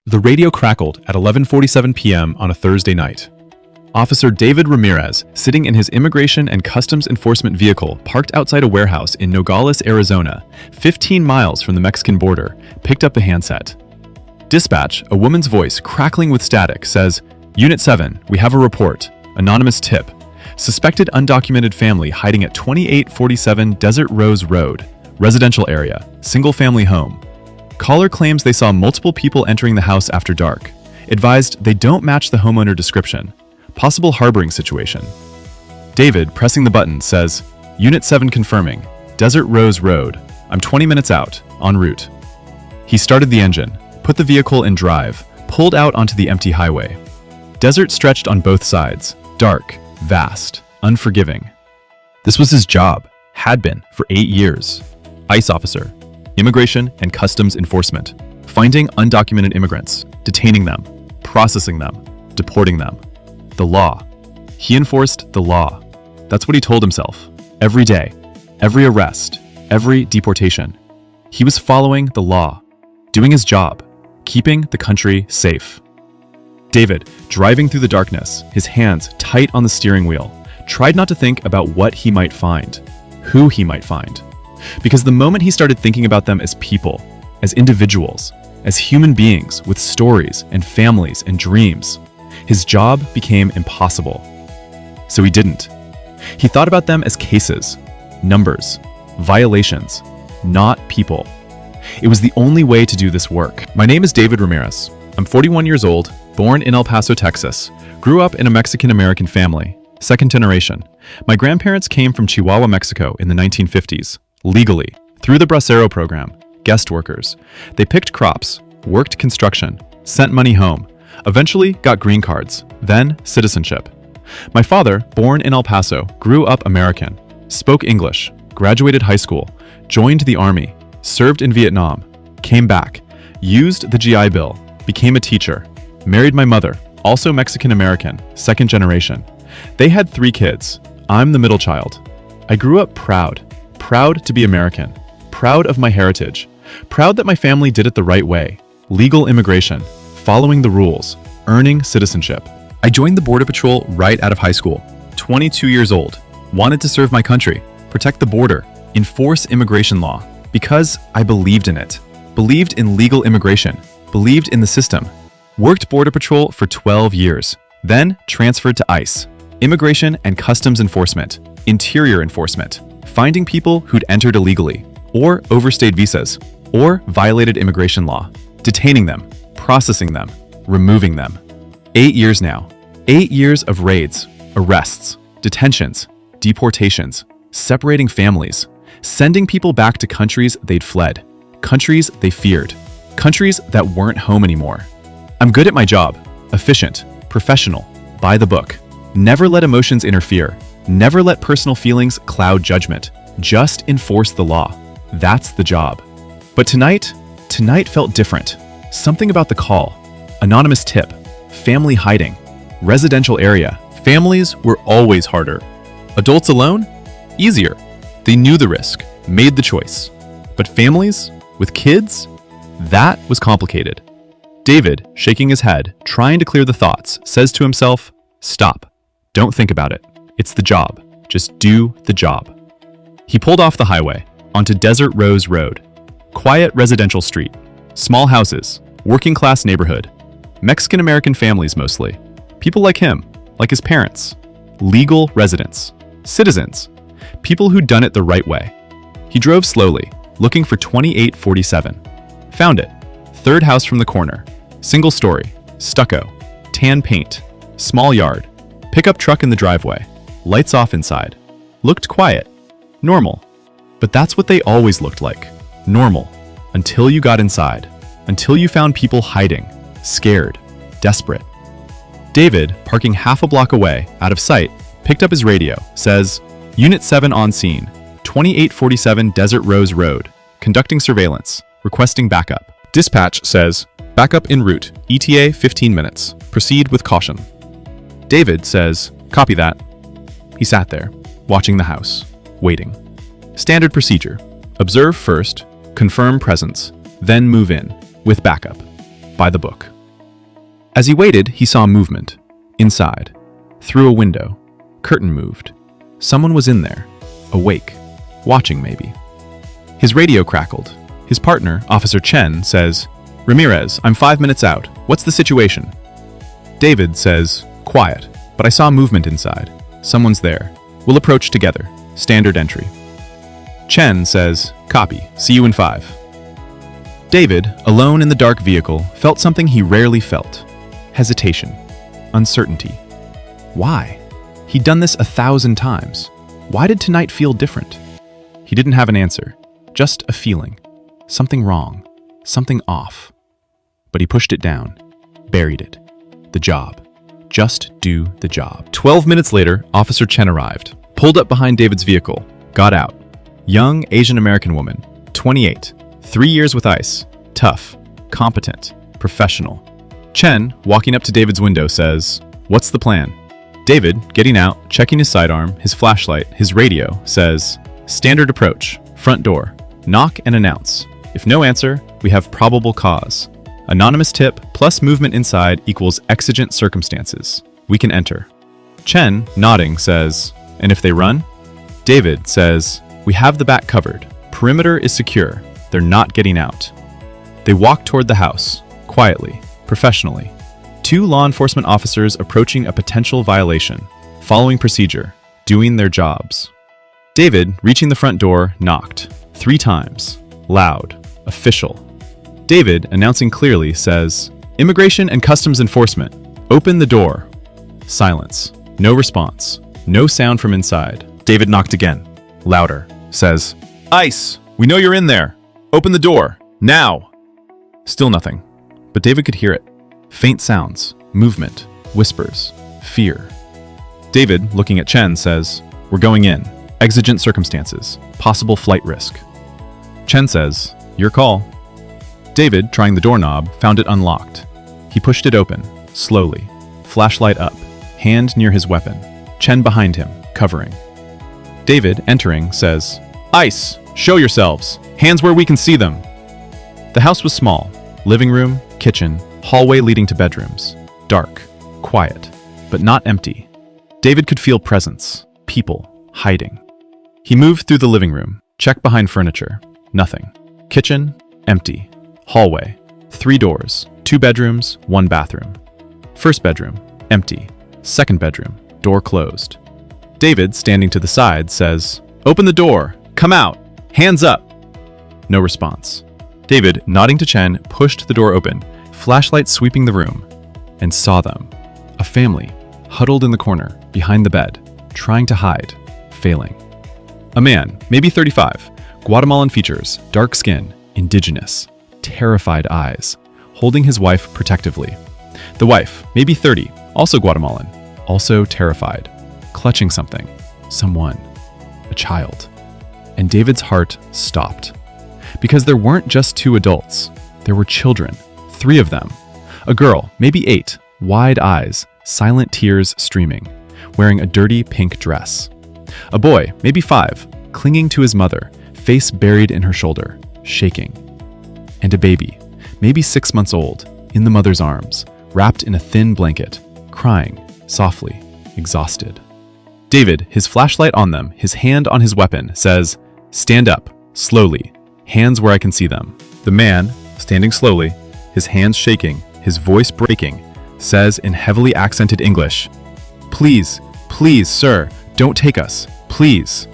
The radio crackled at 11:47 p.m. on a Thursday night. Officer David Ramirez, sitting in his Immigration and Customs Enforcement vehicle parked outside a warehouse in Nogales, Arizona, 15 miles from the Mexican border, picked up the handset. Dispatch, a woman's voice crackling with static, says, "Unit 7, we have a report. Anonymous tip. Suspected undocumented family hiding at 2847 Desert Rose Road, residential area, single-family home. Caller claims they saw multiple people entering the house after dark. Advised they don't match the homeowner description. Possible harboring situation." David, pressing the button, says, "Unit 7 confirming. Desert Rose Road. I'm 20 minutes out, en route." He started the engine, put the vehicle in drive, pulled out onto the empty highway. Desert stretched on both sides, dark, vast, unforgiving. This was his job, had been for 8 years. ICE officer, Immigration and Customs Enforcement, finding undocumented immigrants, detaining them, processing them, deporting them. The law. He enforced the law. That's what he told himself. Every day, every arrest, every deportation. He was following the law, doing his job, keeping the country safe. David, driving through the darkness, his hands tight on the steering wheel, tried not to think about what he might find, who he might find. Because the moment he started thinking about them as people, as individuals, as human beings with stories and families and dreams, his job became impossible. So he didn't. He thought about them as cases, numbers, violations, not people. It was the only way to do this work. My name is David Ramirez. I'm 41 years old, born in El Paso, Texas, grew up in a Mexican-American family, second generation. My grandparents came from Chihuahua, Mexico in the 1950s, legally, through the Bracero program, guest workers. They picked crops, worked construction, sent money home, eventually got green cards, then citizenship. My father, born in El Paso, grew up American, spoke English, graduated high school, joined the army, served in Vietnam, came back, used the GI Bill, became a teacher, married my mother, also Mexican-American, second generation. They had 3 kids. I'm the middle child. I grew up proud to be American, proud of my heritage, proud that my family did it the right way, legal immigration, following the rules, earning citizenship. I joined the Border Patrol right out of high school, 22 years old, wanted to serve my country, protect the border, enforce immigration law, because I believed in it, believed in legal immigration, believed in the system. Worked Border Patrol for 12 years, then transferred to ICE, Immigration and Customs Enforcement, Interior Enforcement, finding people who'd entered illegally, or overstayed visas, or violated immigration law, detaining them, processing them, removing them. 8 years now. 8 years of raids, arrests, detentions, deportations, separating families, sending people back to countries they'd fled, countries they feared, countries that weren't home anymore. I'm good at my job, efficient, professional, by the book. Never let emotions interfere, never let personal feelings cloud judgment. Just enforce the law. That's the job. But tonight felt different. Something about the call. Anonymous tip. Family hiding. Residential area. Families were always harder. Adults alone? Easier. They knew the risk, made the choice. But families? With kids? That was complicated. David, shaking his head, trying to clear the thoughts, says to himself, "Stop. Don't think about it. It's the job. Just do the job." He pulled off the highway, onto Desert Rose Road. Quiet residential street. Small houses. Working-class neighborhood. Mexican-American families mostly. People like him, like his parents. Legal residents. Citizens. People who'd done it the right way. He drove slowly, looking for 2847. Found it. Third house from the corner. Single story. Stucco. Tan paint. Small yard. Pickup truck in the driveway. Lights off inside. Looked quiet. Normal. But that's what they always looked like. Normal. Until you got inside. Until you found people hiding. Scared. Desperate. David, parking half a block away, out of sight, picked up his radio, says, "Unit 7 on scene. 2847 Desert Rose Road. Conducting surveillance. Requesting backup." Dispatch says, "Backup en route. ETA 15 minutes. Proceed with caution." David says, "Copy that." He sat there, watching the house, waiting. Standard procedure. Observe first, confirm presence, then move in, with backup. By the book. As he waited, he saw movement. Inside. Through a window. Curtain moved. Someone was in there. Awake. Watching, maybe. His radio crackled. His partner, Officer Chen, says, "Ramirez, I'm 5 minutes out. What's the situation?" David says, "Quiet, but I saw movement inside. Someone's there. We'll approach together. Standard entry." Chen says, "Copy. See you in 5." David, alone in the dark vehicle, felt something he rarely felt. Hesitation. Uncertainty. Why? He'd done this 1,000 times. Why did tonight feel different? He didn't have an answer. Just a feeling. Something wrong. Something off. But he pushed it down. Buried it. The job. Just do the job. 12 minutes later, Officer Chen arrived. Pulled up behind David's vehicle. Got out. Young Asian-American woman. 28. 3 years with ICE. Tough. Competent. Professional. Chen, walking up to David's window, says, "What's the plan?" David, getting out, checking his sidearm, his flashlight, his radio, says, "Standard approach. Front door. Knock and announce. If no answer, we have probable cause. Anonymous tip plus movement inside equals exigent circumstances. We can enter." Chen, nodding, says, "And if they run?" David says, "We have the back covered. Perimeter is secure. They're not getting out." They walk toward the house, quietly, professionally. 2 law enforcement officers approaching a potential violation, following procedure, doing their jobs. David, reaching the front door, knocked. 3 times. Loud. Official. David, announcing clearly, says, "Immigration and Customs Enforcement. Open the door." Silence. No response. No sound from inside. David knocked again. Louder. Says, "ICE, we know you're in there. Open the door. Now." Still nothing. But David could hear it. Faint sounds. Movement. Whispers. Fear. David, looking at Chen, says, "We're going in. Exigent circumstances. Possible flight risk." Chen says, "Your call." David, trying the doorknob, found it unlocked. He pushed it open, slowly. Flashlight up. Hand near his weapon. Chen behind him, covering. David, entering, says, "ICE, show yourselves. Hands where we can see them." The house was small. Living room, kitchen, hallway leading to bedrooms. Dark, quiet, but not empty. David could feel presence, people, hiding. He moved through the living room, checked behind furniture. Nothing. Kitchen, empty. Hallway, 3 doors, 2 bedrooms, 1 bathroom. First bedroom, empty. Second bedroom, door closed. David, standing to the side, says, "Open the door. Come out. Hands up." No response. David, nodding to Chen, pushed the door open, flashlight sweeping the room, and saw them. A family, huddled in the corner, behind the bed, trying to hide, failing. A man, maybe 35, Guatemalan features, dark skin, indigenous, terrified eyes, holding his wife protectively. The wife, maybe 30, also Guatemalan, also terrified, clutching something, someone, a child. And David's heart stopped. Because there weren't just 2 adults, there were children, 3 of them. A girl, maybe 8, wide eyes, silent tears streaming, wearing a dirty pink dress. A boy, maybe 5, clinging to his mother, face buried in her shoulder, shaking. And a baby, maybe 6 months old, in the mother's arms, wrapped in a thin blanket, crying, softly, exhausted. David, his flashlight on them, his hand on his weapon, says, "Stand up, slowly, hands where I can see them." The man, standing slowly, his hands shaking, his voice breaking, says in heavily accented English, "Please, please, sir, don't take us, please."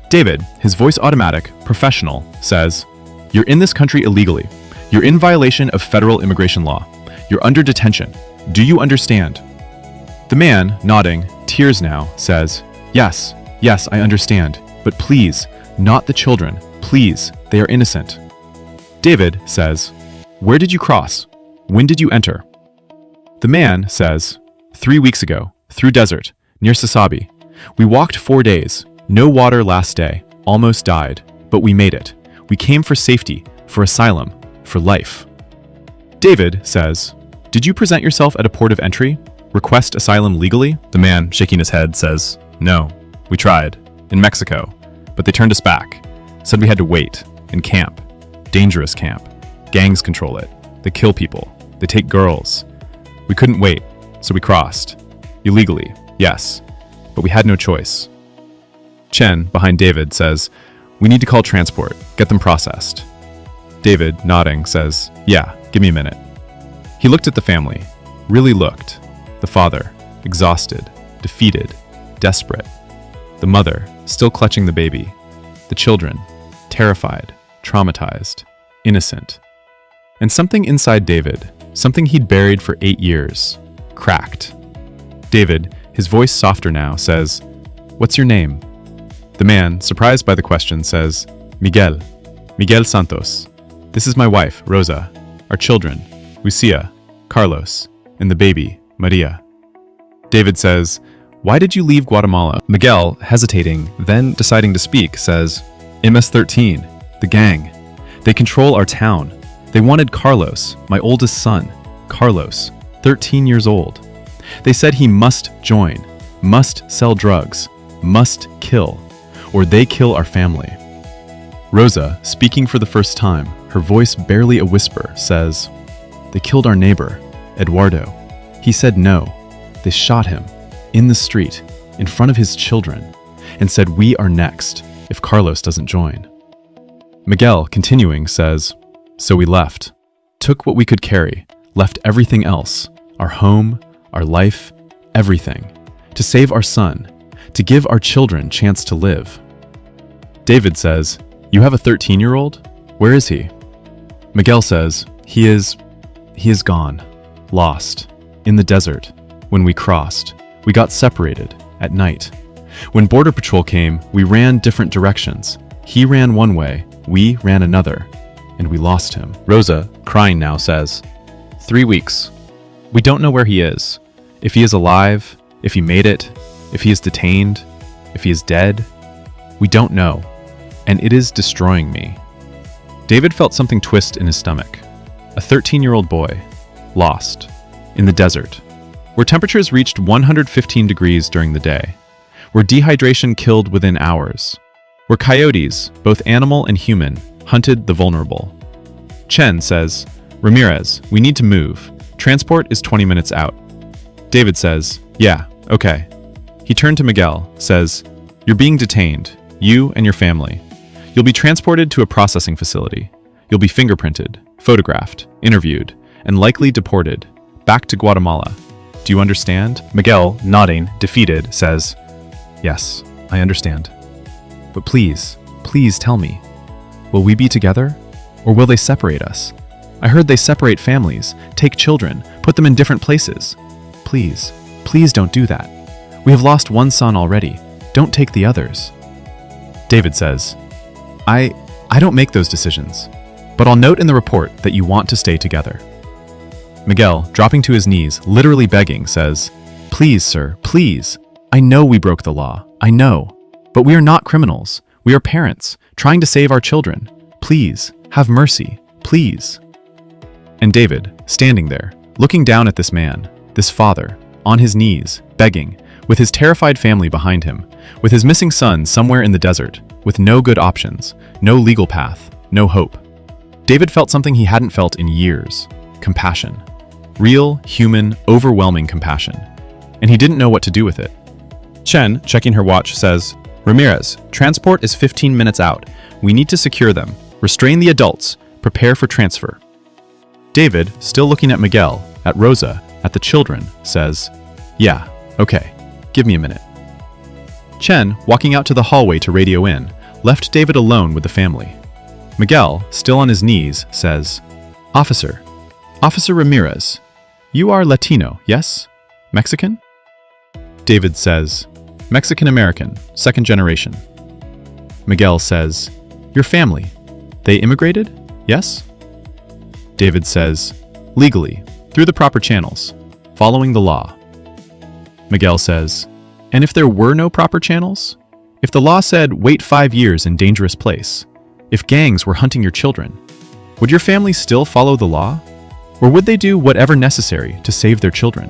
David, his voice automatic, professional, says, "You're in this country illegally. You're in violation of federal immigration law. You're under detention. Do you understand?" The man, nodding, tears now, says, "Yes, yes, I understand. But please, not the children. Please, they are innocent." David says, "Where did you cross? When did you enter?" The man says, 3 weeks ago, through desert, near Sasabi. We walked 4 days, no water last day, almost died, but we made it. We came for safety, for asylum, for life." David says, "Did you present yourself at a port of entry? Request asylum legally?" The man, shaking his head, says, "No, we tried, in Mexico, but they turned us back, said we had to wait, in camp, dangerous camp. Gangs control it. They kill people. They take girls. We couldn't wait, so we crossed. Illegally, yes, but we had no choice. Chen, behind David, says, "We need to call transport, get them processed." David, nodding, says, "Yeah, give me a minute." He looked at the family, really looked. The father, exhausted, defeated, desperate. The mother, still clutching the baby. The children, terrified, traumatized, innocent. And something inside David, something he'd buried for 8 years, cracked. David, his voice softer now, says, "What's your name?" The man, surprised by the question, says, "Miguel. Miguel Santos. This is my wife, Rosa. Our children, Lucia, Carlos, and the baby, Maria." David says, "Why did you leave Guatemala?" Miguel, hesitating, then deciding to speak, says, "MS-13, the gang. They control our town. They wanted Carlos, my oldest son, Carlos, 13 years old. They said he must join, must sell drugs, must kill, or they kill our family." Rosa, speaking for the first time, her voice barely a whisper, says, "They killed our neighbor, Eduardo. He said no. They shot him, in the street, in front of his children, and said we are next if Carlos doesn't join." Miguel, continuing, says, "So we left, took what we could carry, left everything else, our home, our life, everything, to save our son, to give our children chance to live." David says, "You have a 13-year-old? Where is he?" Miguel says, He is gone, lost, in the desert. When we crossed, we got separated at night. When Border Patrol came, we ran different directions. He ran one way, we ran another, and we lost him." Rosa, crying now, says, 3 weeks. We don't know where he is. If he is alive, if he made it, if he is detained, if he is dead. We don't know, and it is destroying me." David felt something twist in his stomach. A 13-year-old boy, lost, in the desert, where temperatures reached 115 degrees during the day, where dehydration killed within hours, where coyotes, both animal and human, hunted the vulnerable. Chen says, "Ramirez, we need to move. Transport is 20 minutes out." David says, "Yeah, okay." He turned to Miguel, says, "You're being detained, you and your family. You'll be transported to a processing facility. You'll be fingerprinted, photographed, interviewed, and likely deported, back to Guatemala. Do you understand?" Miguel, nodding, defeated, says, "Yes, I understand. But please, please tell me, will we be together, or will they separate us? I heard they separate families, take children, put them in different places. Please, please don't do that. We have lost one son already. Don't take the others." David says, I don't make those decisions, but I'll note in the report that you want to stay together." Miguel, dropping to his knees, literally begging, says, "Please, sir, please. I know we broke the law. I know. But we are not criminals. We are parents, trying to save our children. Please, have mercy. Please." And David, standing there, looking down at this man, this father, on his knees, begging, with his terrified family behind him, with his missing son somewhere in the desert, with no good options, no legal path, no hope. David felt something he hadn't felt in years: compassion. Real, human, overwhelming compassion. And he didn't know what to do with it. Chen, checking her watch, says, "Ramirez, transport is 15 minutes out. We need to secure them. Restrain the adults. Prepare for transfer." David, still looking at Miguel, at Rosa, at the children, says, "Yeah, okay. Give me a minute." Chen, walking out to the hallway to radio in, left David alone with the family. Miguel, still on his knees, says, Officer Ramirez, you are Latino, yes? Mexican?" David says, "Mexican-American, second generation." Miguel says, "Your family, they immigrated, yes?" David says, "Legally, through the proper channels, following the law." Miguel says, "And if there were no proper channels? If the law said wait 5 years in dangerous place, if gangs were hunting your children, would your family still follow the law? Or would they do whatever necessary to save their children?"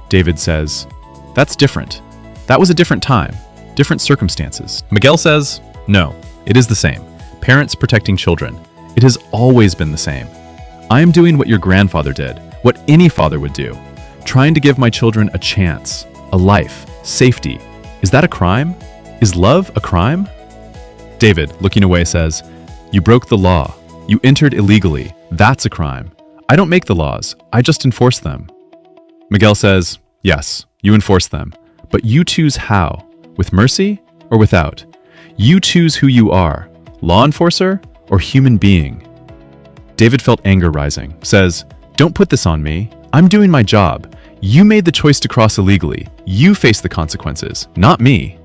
David says, "That's different. That was a different time, different circumstances." Miguel says, "No, it is the same. Parents protecting children. It has always been the same. I am doing what your grandfather did, what any father would do. Trying to give my children a chance, a life, safety. Is that a crime? Is love a crime? David, looking away, says, "You broke the law. You entered illegally. That's a crime. I don't make the laws. I just enforce them." Miguel says, "Yes, you enforce them. But you choose how. With mercy or without? You choose who you are, law enforcer or human being." David felt anger rising, says, "Don't put this on me. I'm doing my job. You made the choice to cross illegally. You face the consequences, not me."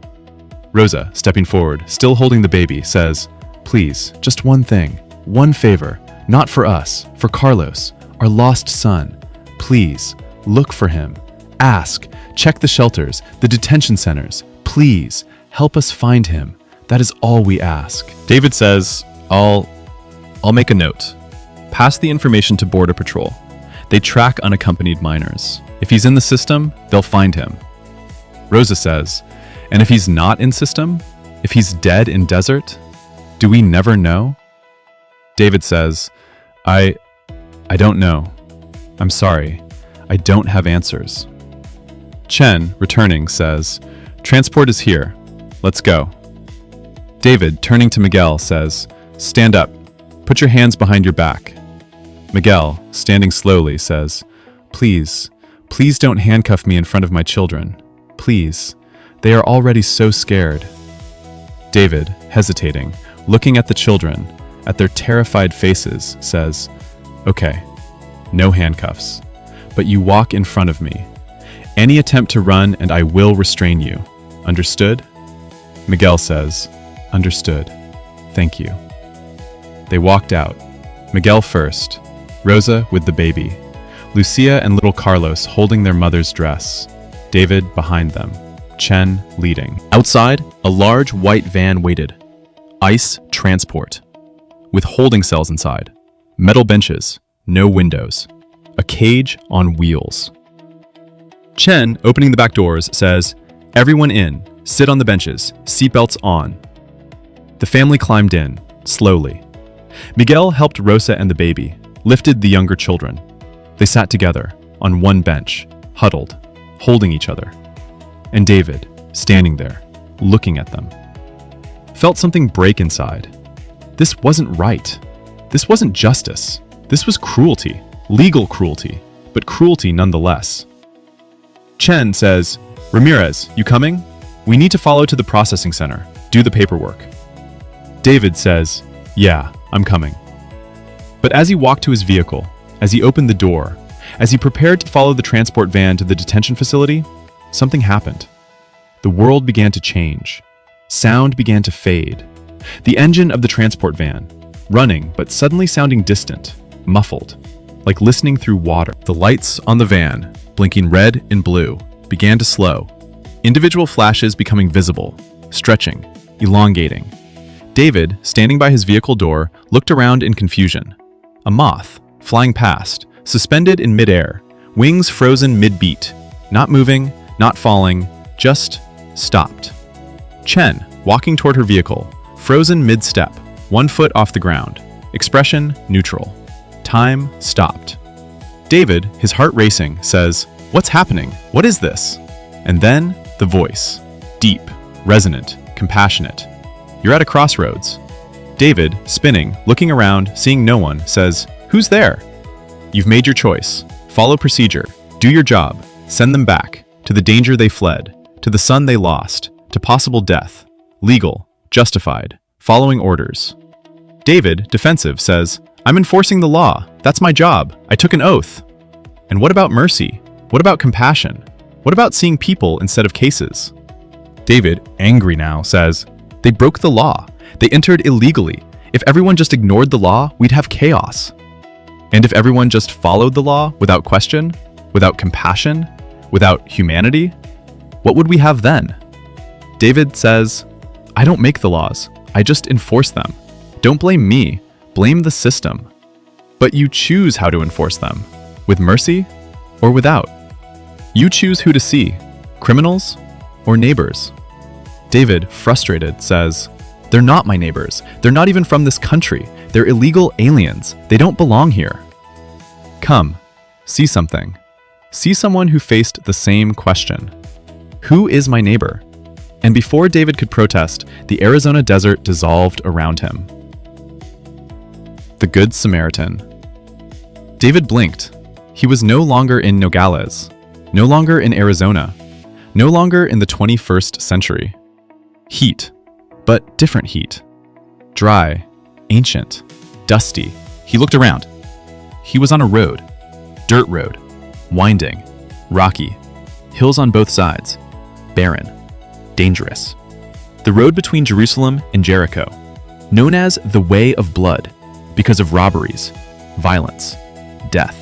Rosa, stepping forward, still holding the baby, says, "Please, just one thing, one favor, not for us, for Carlos, our lost son. Please, look for him. Ask, check the shelters, the detention centers. Please, help us find him. That is all we ask." David says, I'll make a note. Pass the information to Border Patrol. They track unaccompanied minors. If he's in the system, they'll find him. Rosa says, "And if he's not in system? If he's dead in desert? Do we never know?" David says, I don't know. I'm sorry. I don't have answers." Chen, returning, says, "Transport is here. Let's go." David, turning to Miguel, says, "Stand up. Put your hands behind your back." Miguel, standing slowly, says, Please don't handcuff me in front of my children. Please. They are already so scared." David, hesitating, looking at the children, at their terrified faces, says, "Okay, no handcuffs, but you walk in front of me. Any attempt to run and I will restrain you. Understood?" Miguel says, "Understood. Thank you." They walked out. Miguel first, Rosa with the baby, Lucia and little Carlos holding their mother's dress, David behind them, Chen leading. Outside, a large white van waited. ICE transport. With holding cells inside. Metal benches, no windows. A cage on wheels. Chen, opening the back doors, says, "Everyone in. Sit on the benches. Seatbelts on." The family climbed in, slowly. Miguel helped Rosa and the baby, lifted the younger children. They sat together, on one bench, huddled, holding each other. And David, standing there, looking at them, felt something break inside. This wasn't right. This wasn't justice. This was cruelty, legal cruelty, but cruelty nonetheless. Chen says, "Ramirez, you coming? We need to follow to the processing center, do the paperwork." David says, "Yeah, I'm coming." But as he walked to his vehicle, as he opened the door, as he prepared to follow the transport van to the detention facility, something happened. The world began to change. Sound began to fade. The engine of the transport van, running but suddenly sounding distant, muffled, like listening through water. The lights on the van, blinking red and blue, began to slow, individual flashes becoming visible, stretching, elongating. David, standing by his vehicle door, looked around in confusion. A moth, flying past, suspended in midair, wings frozen mid-beat, not moving, not falling, just stopped. Chen, walking toward her vehicle, frozen mid-step, 1 foot off the ground, expression neutral. Time stopped. David, his heart racing, says, "What's happening? What is this?" And then the voice, deep, resonant, compassionate. "You're at a crossroads." David, spinning, looking around, seeing no one, says, "Who's there?" "You've made your choice. Follow procedure. Do your job. Send them back. To the danger they fled. To the son they lost. To possible death. Legal. Justified. Following orders." David, defensive, says, "I'm enforcing the law. That's my job. I took an oath." "And what about mercy? What about compassion? What about seeing people instead of cases?" David, angry now, says, "They broke the law. They entered illegally. If everyone just ignored the law, we'd have chaos. And if everyone just followed the law without question, without compassion, without humanity, what would we have then?" David says, "I don't make the laws. I just enforce them. Don't blame me. Blame the system. But you choose how to enforce them, with mercy or without. You choose who to see, criminals or neighbors." David, frustrated, says, "They're not my neighbors. They're not even from this country. They're illegal aliens. They don't belong here." "Come, see something. See someone who faced the same question. Who is my neighbor? And before David could protest, the Arizona desert dissolved around him. The Good Samaritan. David blinked. He was no longer in Nogales, no longer in Arizona, no longer in the 21st century. Heat, but different heat. Dry, ancient, dusty. He looked around. He was on a road, dirt road, winding, rocky, hills on both sides, barren, dangerous. The road between Jerusalem and Jericho, known as the Way of Blood because of robberies, violence, death.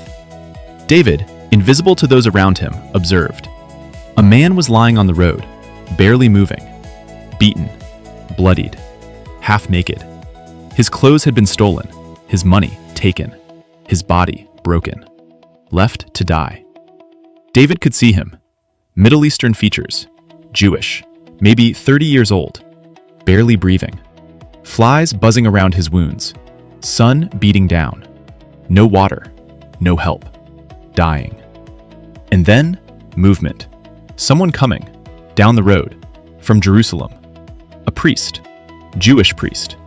David, invisible to those around him, observed. A man was lying on the road, barely moving, beaten, bloodied, half naked. His clothes had been stolen, his money taken, his body broken, left to die. David could see him. Middle Eastern features, Jewish, maybe 30 years old, barely breathing. Flies buzzing around his wounds, sun beating down. No water, no help, dying. And then, movement. Someone coming, down the road, from Jerusalem. A priest, Jewish priest,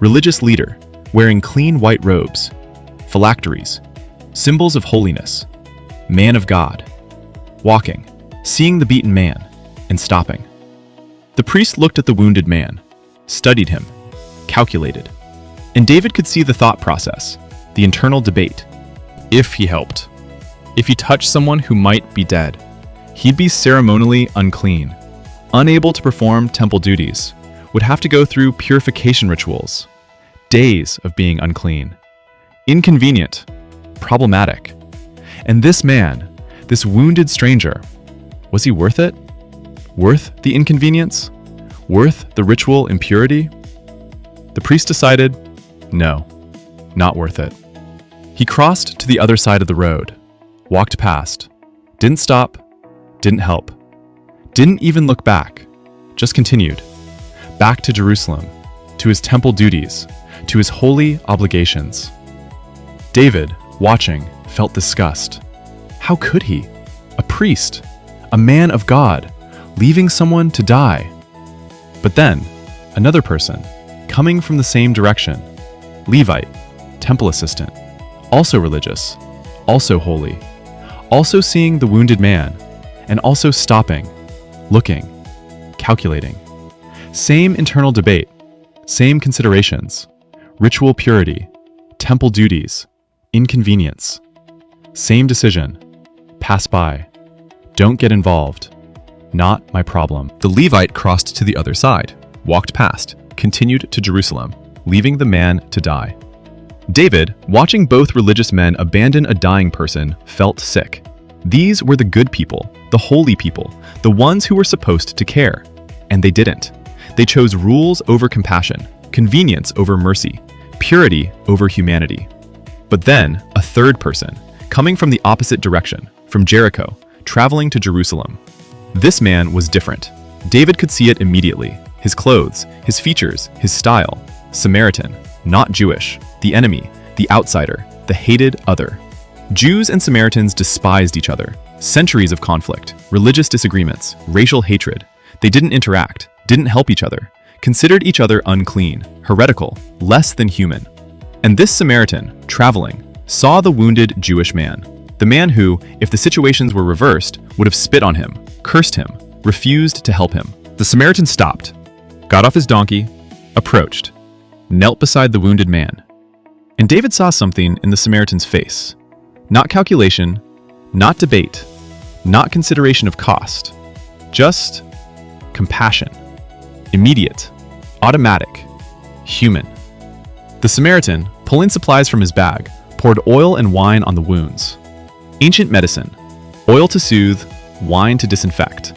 religious leader, wearing clean white robes, phylacteries, symbols of holiness, man of God, walking, seeing the beaten man, and stopping. The priest looked at the wounded man, studied him, calculated. And David could see the thought process, the internal debate. If he helped, if he touched someone who might be dead, he'd be ceremonially unclean, unable to perform temple duties, would have to go through purification rituals, days of being unclean. Inconvenient, problematic. And this man, this wounded stranger, was he worth it? Worth the inconvenience? Worth the ritual impurity? The priest decided, no, not worth it. He crossed to the other side of the road, walked past, didn't stop, didn't help, didn't even look back, just continued, back to Jerusalem, to his temple duties, to his holy obligations. David, watching, felt disgust. How could he? A priest, a man of God, leaving someone to die. But then, another person, coming from the same direction, Levite, temple assistant, also religious, also holy, also seeing the wounded man, and also stopping, looking, calculating. Same internal debate, same considerations, ritual purity, temple duties, inconvenience. Same decision, pass by, don't get involved, not my problem. The Levite crossed to the other side, walked past, continued to Jerusalem, leaving the man to die. David, watching both religious men abandon a dying person, felt sick. These were the good people, the holy people, the ones who were supposed to care. And they didn't. They chose rules over compassion, convenience over mercy, purity over humanity. But then, a third person, coming from the opposite direction, from Jericho, traveling to Jerusalem. This man was different. David could see it immediately. His clothes, his features, his style. Samaritan, not Jewish, the enemy, the outsider, the hated other. Jews and Samaritans despised each other. Centuries of conflict, religious disagreements, racial hatred. They didn't interact, didn't help each other, considered each other unclean, heretical, less than human. And this Samaritan, traveling, saw the wounded Jewish man. The man who, if the situations were reversed, would have spit on him, cursed him, refused to help him. The Samaritan stopped, got off his donkey, approached, knelt beside the wounded man. And David saw something in the Samaritan's face. Not calculation, not debate, not consideration of cost. Just compassion. Immediate, automatic, human. The Samaritan, pulling supplies from his bag, poured oil and wine on the wounds. Ancient medicine, oil to soothe, wine to disinfect.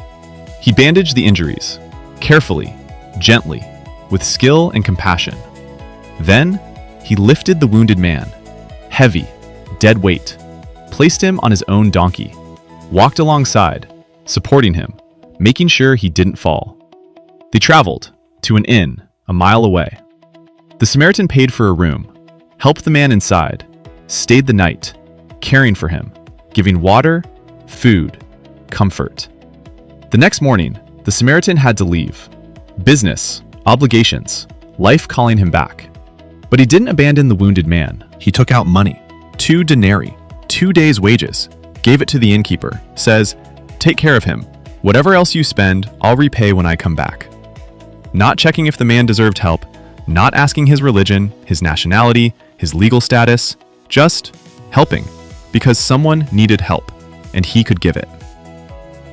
He bandaged the injuries, carefully, gently, with skill and compassion. Then, he lifted the wounded man, heavy, dead weight, placed him on his own donkey, walked alongside, supporting him, making sure he didn't fall. They traveled to an inn a mile away. The Samaritan paid for a room, helped the man inside, stayed the night, caring for him, giving water, food, comfort. The next morning, the Samaritan had to leave. Business, obligations, life calling him back. But he didn't abandon the wounded man. He took out money, 2 denarii, 2 days' wages, gave it to the innkeeper, says, "Take care of him. Whatever else you spend, I'll repay when I come back." Not checking if the man deserved help, not asking his religion, his nationality, his legal status, just helping, because someone needed help, and he could give it.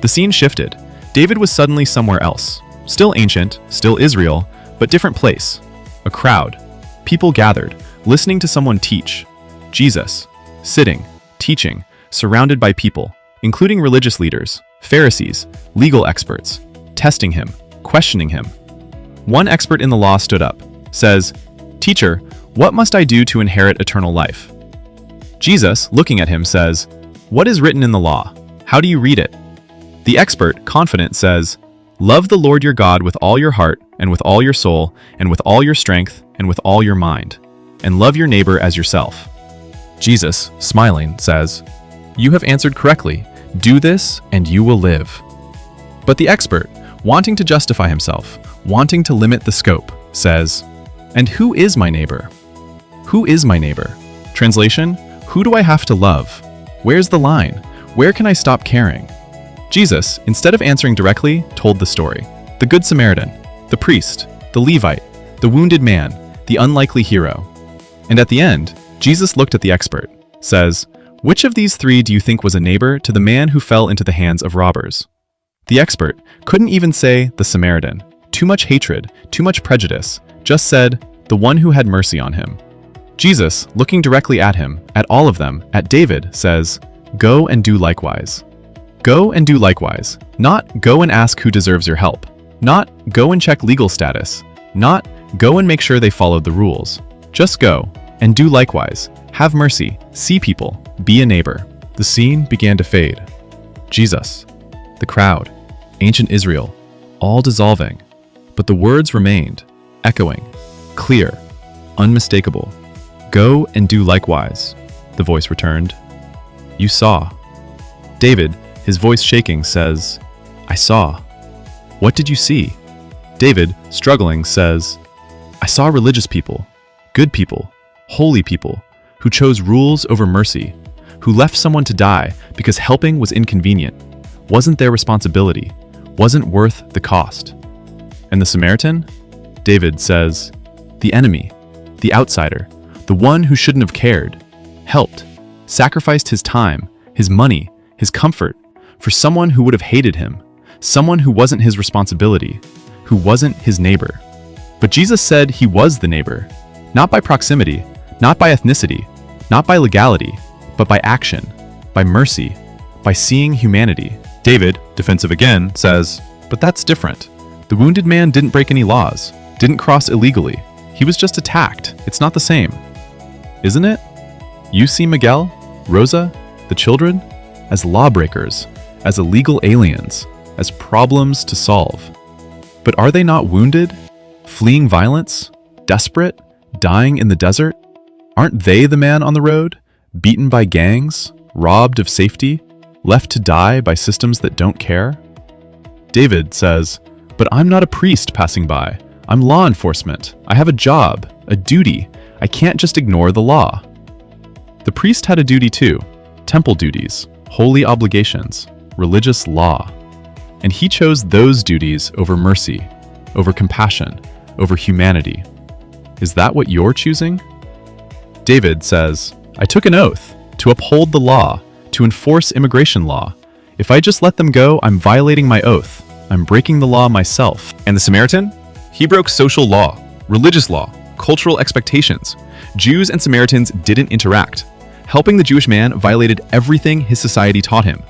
The scene shifted. David was suddenly somewhere else. Still ancient, still Israel, but different place. A crowd. People gathered, listening to someone teach. Jesus, sitting, teaching, surrounded by people, including religious leaders, Pharisees, legal experts, testing him, questioning him. One expert in the law stood up, says, "Teacher, what must I do to inherit eternal life?" Jesus, looking at him, says, "What is written in the law? How do you read it?" The expert, confident, says, "Love the Lord your God with all your heart, and with all your soul, and with all your strength, and with all your mind, and love your neighbor as yourself." Jesus, smiling, says, "You have answered correctly. Do this, and you will live." But the expert, wanting to justify himself, wanting to limit the scope, says, "And who is my neighbor? Who is my neighbor?" Translation, who do I have to love? Where's the line? Where can I stop caring? Jesus, instead of answering directly, told the story. The Good Samaritan, the priest, the Levite, the wounded man, the unlikely hero. And at the end, Jesus looked at the expert, says, "Which of these 3 do you think was a neighbor to the man who fell into the hands of robbers?" The expert couldn't even say the Samaritan. Too much hatred, too much prejudice, just said, the one who had mercy on him. Jesus, looking directly at him, at all of them, at David, says, "Go and do likewise." Go and do likewise. Not go and ask who deserves your help. Not go and check legal status. Not go and make sure they followed the rules. Just go and do likewise. Have mercy. See people. Be a neighbor. The scene began to fade. Jesus, the crowd, ancient Israel, all dissolving. But the words remained, echoing, clear, unmistakable. "Go and do likewise," the voice returned. "You saw." David, his voice shaking, says, "I saw." "What did you see?" David, struggling, says, "I saw religious people, good people, holy people, who chose rules over mercy, who left someone to die because helping was inconvenient, wasn't their responsibility, wasn't worth the cost." And the Samaritan? David says, "The enemy, the outsider, the one who shouldn't have cared, helped, sacrificed his time, his money, his comfort, for someone who would have hated him, someone who wasn't his responsibility, who wasn't his neighbor." But Jesus said he was the neighbor, not by proximity, not by ethnicity, not by legality, but by action, by mercy, by seeing humanity. David, defensive again, says, "But that's different. The wounded man didn't break any laws, didn't cross illegally. He was just attacked. It's not the same." Isn't it? You see Miguel, Rosa, the children, as lawbreakers, as illegal aliens, as problems to solve. But are they not wounded, fleeing violence, desperate, dying in the desert? Aren't they the man on the road, beaten by gangs, robbed of safety, left to die by systems that don't care? David says, "But I'm not a priest passing by. I'm law enforcement. I have a job, a duty. I can't just ignore the law." The priest had a duty too, temple duties, holy obligations, religious law. And he chose those duties over mercy, over compassion, over humanity. Is that what you're choosing? David says, "I took an oath to uphold the law, to enforce immigration law. If I just let them go, I'm violating my oath. I'm breaking the law myself." And the Samaritan? He broke social law, religious law, cultural expectations. Jews and Samaritans didn't interact. Helping the Jewish man violated everything his society taught him.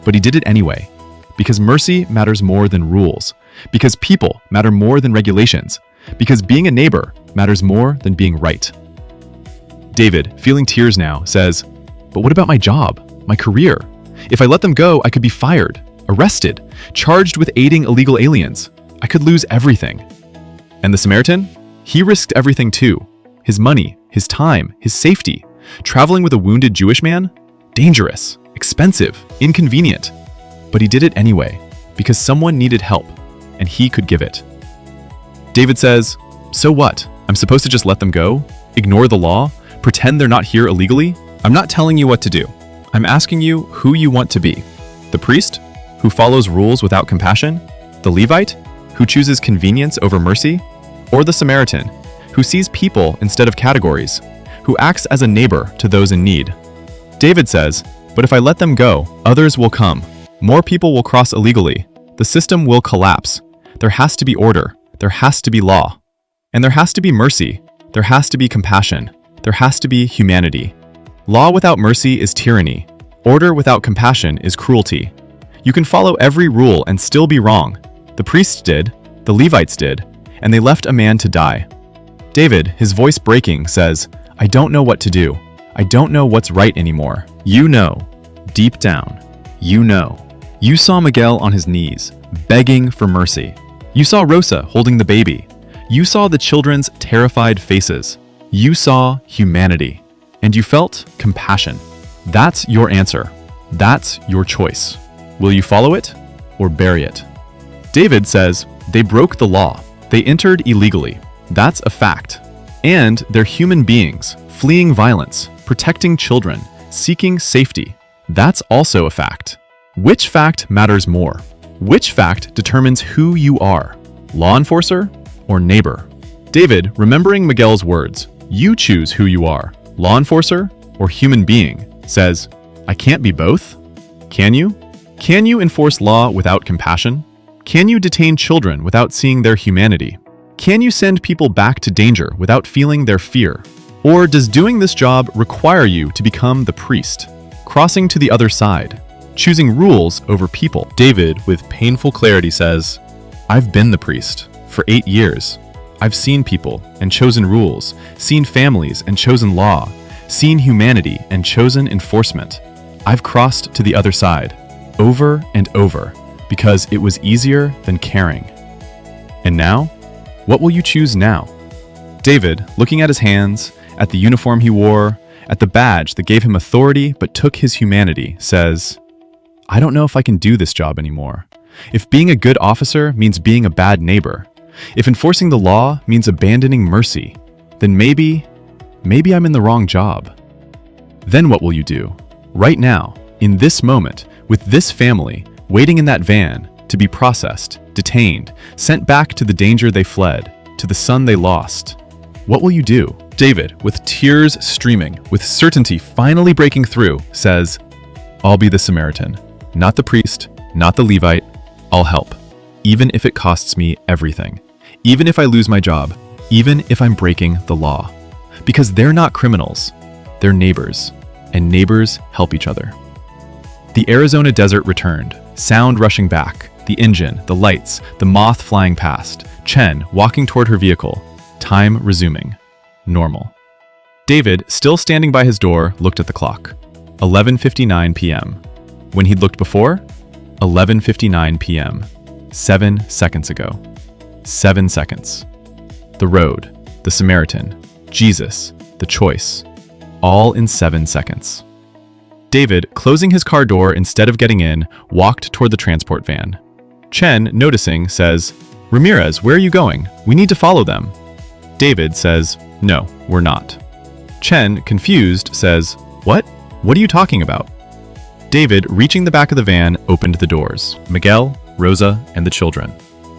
But he did it anyway. Because mercy matters more than rules. Because people matter more than regulations. Because being a neighbor matters more than being right. David, feeling tears now, says, "But what about my job, my career? If I let them go, I could be fired, arrested, charged with aiding illegal aliens. I could lose everything." And the Samaritan? He risked everything too. His money, his time, his safety. Traveling with a wounded Jewish man? Dangerous. expensive, inconvenient. But he did it anyway, because someone needed help, and he could give it. David says, "So what? I'm supposed to just let them go? Ignore the law? Pretend they're not here illegally? I'm not telling you what to do. I'm asking you who you want to be. The priest, who follows rules without compassion? The Levite, who chooses convenience over mercy? Or the Samaritan, who sees people instead of categories, who acts as a neighbor to those in need?" David says, "But if I let them go, others will come. More people will cross illegally. The system will collapse. There has to be order. There has to be law. And there has to be mercy. There has to be compassion. There has to be humanity. Law without mercy is tyranny. Order without compassion is cruelty. You can follow every rule and still be wrong. The priests did, the Levites did, and they left a man to die." David, his voice breaking, says, "I don't know what to do. I don't know what's right anymore." You know, deep down, you know. You saw Miguel on his knees, begging for mercy. You saw Rosa holding the baby. You saw the children's terrified faces. You saw humanity. And you felt compassion. That's your answer. That's your choice. Will you follow it or bury it? David says, "They broke the law. They entered illegally. That's a fact. And they're human beings, fleeing violence, protecting children, seeking safety. That's also a fact. Which fact matters more? Which fact determines who you are? Law enforcer or neighbor?" David, remembering Miguel's words, "You choose who you are, law enforcer or human being," says, "I can't be both." Can you? Can you enforce law without compassion? Can you detain children without seeing their humanity? Can you send people back to danger without feeling their fear? Or does doing this job require you to become the priest, crossing to the other side, choosing rules over people? David, with painful clarity, says, "I've been the priest for 8 years. I've seen people and chosen rules, seen families and chosen law, seen humanity and chosen enforcement. I've crossed to the other side, over and over, because it was easier than caring. And now? What will you choose now?" David, looking at his hands, at the uniform he wore, at the badge that gave him authority but took his humanity, says, "I don't know if I can do this job anymore. If being a good officer means being a bad neighbor, if enforcing the law means abandoning mercy, then maybe I'm in the wrong job." Then what will you do? Right now, in this moment, with this family, waiting in that van to be processed, detained, sent back to the danger they fled, to the son they lost. What will you do? David, with tears streaming, with certainty finally breaking through, says, "I'll be the Samaritan, not the priest, not the Levite. I'll help, even if it costs me everything, even if I lose my job, even if I'm breaking the law. Because they're not criminals, they're neighbors, and neighbors help each other." The Arizona desert returned, sound rushing back, the engine, the lights, the moth flying past, Chen walking toward her vehicle, time resuming. Normal. David, still standing by his door, looked at the clock. 11:59 p.m. When he'd looked before? 11:59 p.m. 7 seconds ago. 7 seconds. The road, the Samaritan, Jesus, the choice, all in 7 seconds. David, closing his car door instead of getting in, walked toward the transport van. Chen, noticing, says, "Ramirez, where are you going? We need to follow them." David says, "No, we're not." Chen, confused, says, "What? What are you talking about?" David, reaching the back of the van, opened the doors. Miguel, Rosa, and the children,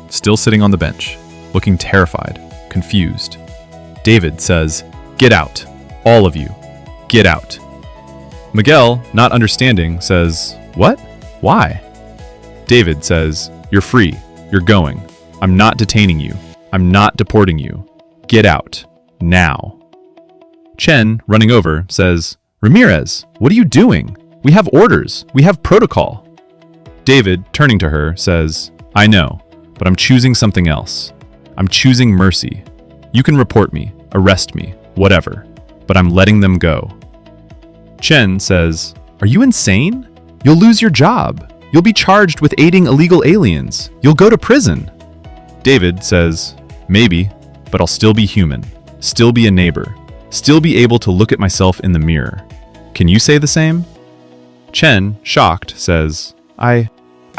still sitting on the bench, looking terrified, confused. David says, "Get out. All of you. Get out." Miguel, not understanding, says, "What? Why?" David says, "You're free. You're going. I'm not detaining you. I'm not deporting you. Get out. Now." Chen, running over, says, "Ramirez, what are you doing? We have orders. We have protocol." David, turning to her, says, "I know, but I'm choosing something else. I'm choosing mercy. You can report me, arrest me, whatever, but I'm letting them go." Chen says, "Are you insane? You'll lose your job. You'll be charged with aiding illegal aliens. You'll go to prison." David says, "Maybe, but I'll still be human, still be a neighbor, still be able to look at myself in the mirror. Can you say the same?" Chen, shocked, says, I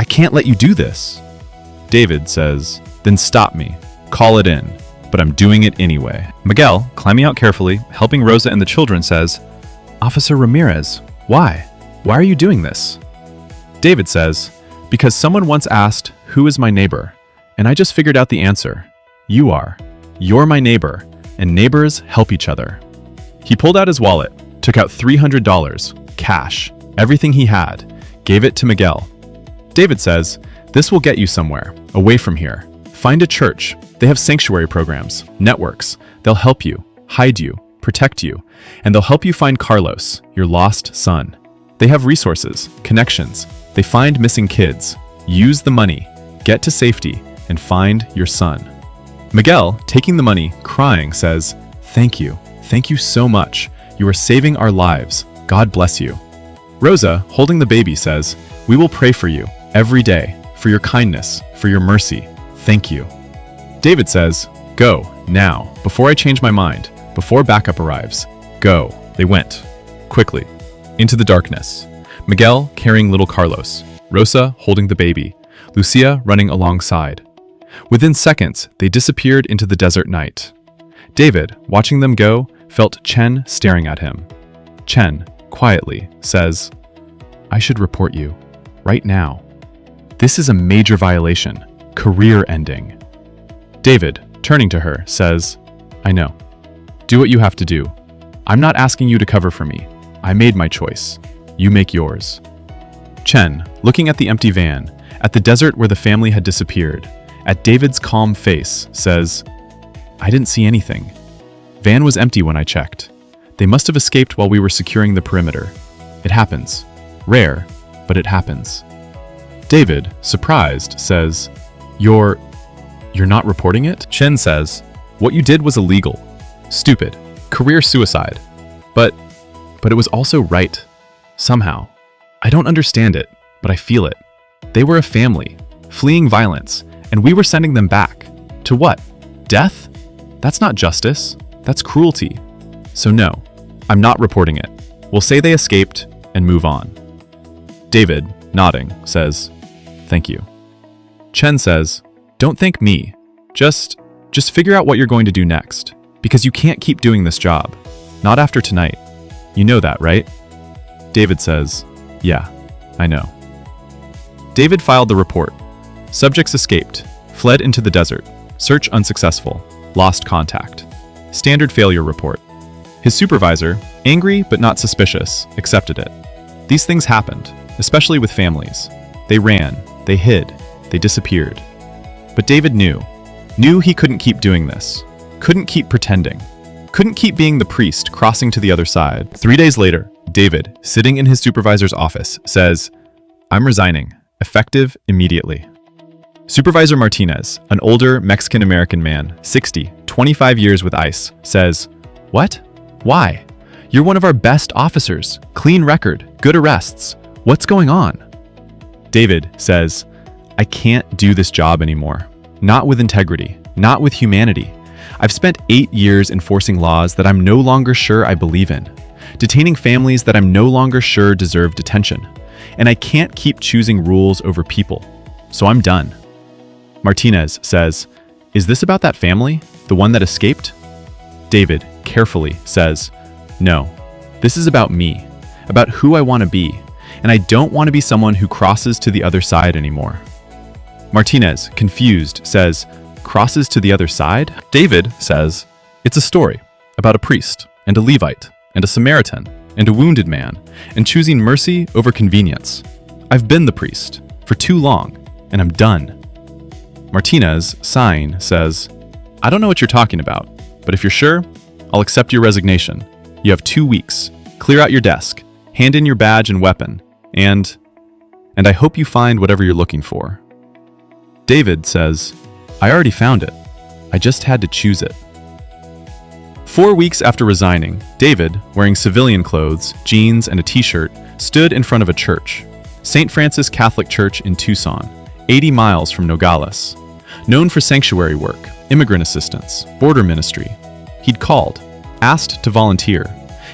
can't let you do this. David says, then stop me. Call it in. But I'm doing it anyway. Miguel, climbing out carefully, helping Rosa and the children, says, Officer Ramirez, why? Why are you doing this? David says, because someone once asked, who is my neighbor? And I just figured out the answer. You are. You're my neighbor, and neighbors help each other. He pulled out his wallet, took out $300, cash, everything he had, gave it to Miguel. David says, this will get you somewhere, away from here. Find a church. They have sanctuary programs, networks. They'll help you, hide you, protect you, and they'll help you find Carlos, your lost son. They have resources, connections. They find missing kids. Use the money, get to safety, and find your son. Miguel, taking the money, crying, says, thank you. Thank you so much. You are saving our lives. God bless you. Rosa, holding the baby, says, we will pray for you every day, for your kindness, for your mercy. Thank you. David says, go, now, before I change my mind, before backup arrives. Go. They went. Quickly. Into the darkness. Miguel carrying little Carlos. Rosa holding the baby. Lucia running alongside. Within seconds, they disappeared into the desert night. David, watching them go, felt Chen staring at him. Chen, quietly, says, I should report you. Right now. This is a major violation. Career ending. David, turning to her, says, I know. Do what you have to do. I'm not asking you to cover for me. I made my choice. You make yours. Chen, looking at the empty van, at the desert where the family had disappeared, at David's calm face, says, I didn't see anything. Van was empty when I checked. They must have escaped while we were securing the perimeter. It happens. Rare, but it happens. David, surprised, says, You're not reporting it? Chen says, what you did was illegal. Stupid. Career suicide. But it was also right. Somehow. I don't understand it, but I feel it. They were a family, fleeing violence, and we were sending them back. To what? Death? That's not justice. That's cruelty. So no, I'm not reporting it. We'll say they escaped and move on. David, nodding, says, thank you. Chen says, don't thank me. Just figure out what you're going to do next, because you can't keep doing this job. Not after tonight. You know that, right? David says, yeah, I know. David filed the report. Subjects escaped, fled into the desert, search unsuccessful, lost contact. Standard failure report. His supervisor, angry but not suspicious, accepted it. These things happened, especially with families. They ran, they hid, they disappeared. But David knew he couldn't keep doing this, couldn't keep pretending, couldn't keep being the priest crossing to the other side. 3 days later, David, sitting in his supervisor's office, says, I'm resigning, effective immediately. Supervisor Martinez, an older Mexican-American man, 60, 25 years with ICE, says, what? Why? You're one of our best officers, clean record, good arrests. What's going on? David says, I can't do this job anymore. Not with integrity, not with humanity. I've spent 8 years enforcing laws that I'm no longer sure I believe in, detaining families that I'm no longer sure deserve detention, and I can't keep choosing rules over people. So I'm done. Martinez says, is this about that family, the one that escaped? David, carefully, says, no, this is about me, about who I want to be, and I don't want to be someone who crosses to the other side anymore. Martinez, confused, says, crosses to the other side? David says, it's a story about a priest and a Levite and a Samaritan and a wounded man and choosing mercy over convenience. I've been the priest for too long and I'm done. Martinez, sighing, says, I don't know what you're talking about, but if you're sure, I'll accept your resignation. You have 2 weeks. Clear out your desk, hand in your badge and weapon, and I hope you find whatever you're looking for. David says, I already found it. I just had to choose it. 4 weeks after resigning, David, wearing civilian clothes, jeans, and a t-shirt, stood in front of a church, St. Francis Catholic Church in Tucson, 80 miles from Nogales. Known for sanctuary work, immigrant assistance, border ministry. He'd called, asked to volunteer,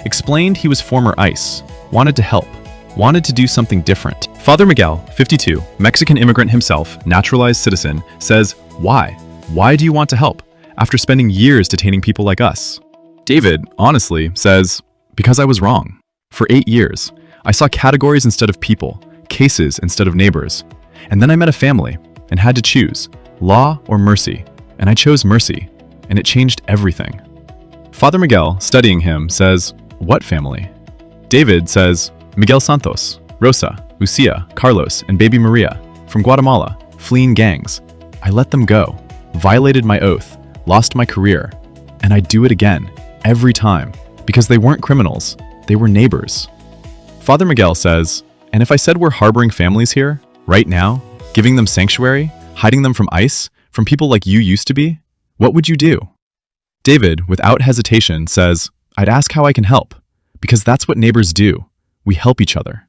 explained he was former ICE, wanted to help, wanted to do something different. Father Miguel, 52, Mexican immigrant himself, naturalized citizen, says, why? Why do you want to help, after spending years detaining people like us? David, honestly, says, because I was wrong. For 8 years, I saw categories instead of people, cases instead of neighbors. And then I met a family and had to choose, law or mercy, and I chose mercy, and it changed everything. Father Miguel, studying him, says, what family? David says, Miguel Santos, Rosa, Lucia, Carlos, and baby Maria, from Guatemala, fleeing gangs. I let them go, violated my oath, lost my career, and I'd do it again, every time, because they weren't criminals, they were neighbors. Father Miguel says, and if I said we're harboring families here, right now, giving them sanctuary, hiding them from ICE, from people like you used to be, what would you do? David, without hesitation, says, I'd ask how I can help, because that's what neighbors do. We help each other.